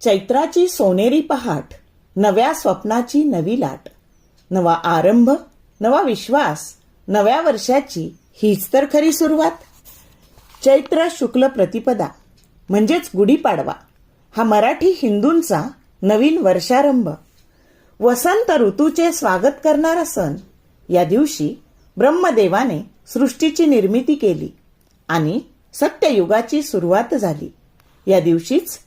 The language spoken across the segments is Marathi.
चैत्राची सोनेरी पहाट, नव्या स्वप्नाची नवी लाट, नवा आरंभ, नवा विश्वास, नव्या वर्षाची हीच तर खरी सुरुवात. चैत्र शुक्ल प्रतिपदा म्हणजेच गुढीपाडवा हा मराठी हिंदूंचा नवीन वर्षारंभ, वसंत ऋतूचे स्वागत करणारा सण. या दिवशी ब्रह्मदेवाने सृष्टीची निर्मिती केली आणि सत्ययुगाची सुरुवात झाली. या दिवशीच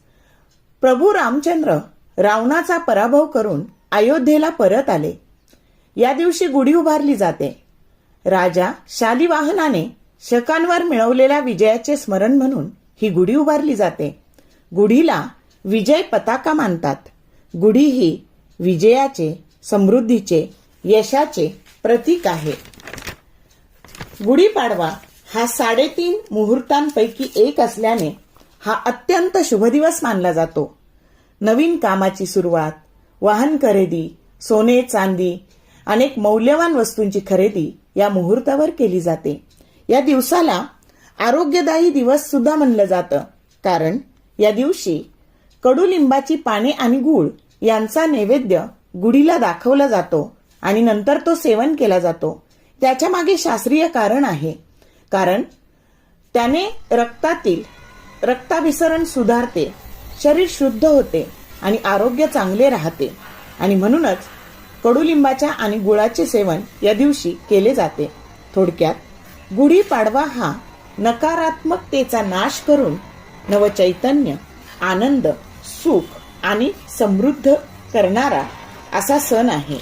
प्रभू रामचंद्र रावणाचा पराभव करून अयोध्येला परत आले. या दिवशी गुढी उभारली जाते. राजा शालिवाहनाने शकांवर मिळवलेल्या विजयाचे स्मरण म्हणून ही गुढी उभारली जाते. गुढीला विजय पताका मानतात. गुढी ही विजयाचे, समृद्धीचे, यशाचे प्रतीक आहे. गुढीपाडवा हा 3.5 मुहूर्तांपैकी एक असल्याने हा अत्यंत शुभ दिवस मानला जातो. नवीन कामाची सुरुवात, वाहन खरेदी, सोने चांदी, अनेक मौल्यवान वस्तूंची खरेदी या मुहूर्तावर केली जाते. या दिवसाला आरोग्यदायी दिवस सुद्धा म्हणलं जातं, कारण या दिवशी कडुलिंबाची पाने आणि गूळ यांचा नैवेद्य गुढीला दाखवला जातो आणि नंतर तो सेवन केला जातो. त्याच्या मागे शास्त्रीय कारण आहे. कारण त्याने रक्तातील रक्ताभिसरण सुधारते, शरीर शुद्ध होते आणि आरोग्य चांगले राहते आणि म्हणूनच कडुलिंबाच्या आणि गुळाचे सेवन या दिवशी केले जाते. थोडक्यात गुढीपाडवा हा नकारात्मकतेचा नाश करून नवचैतन्य, आनंद, सुख आणि समृद्ध करणारा असा सण आहे.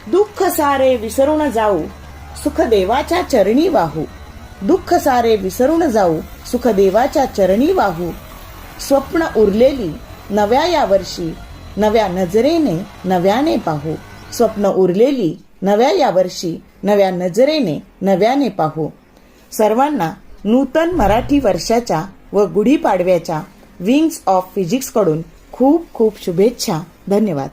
दुःख सारे विसरून जाऊ, सुख देवाच्या चरणी वाहू. दुःख सारे विसरून जाऊ, सुख देवाच्या चरणी वाहू. स्वप्न उरलेली नव्या या वर्षी, नव्या नजरेने नव्याने पाहू. स्वप्न उरलेली नव्या या वर्षी, नव्या नजरेने नव्याने पाहू. सर्वांना नूतन मराठी वर्षाच्या व गुढीपाडव्याच्या विंग्स ऑफ फिजिक्स कडून खूप खूप शुभेच्छा. धन्यवाद.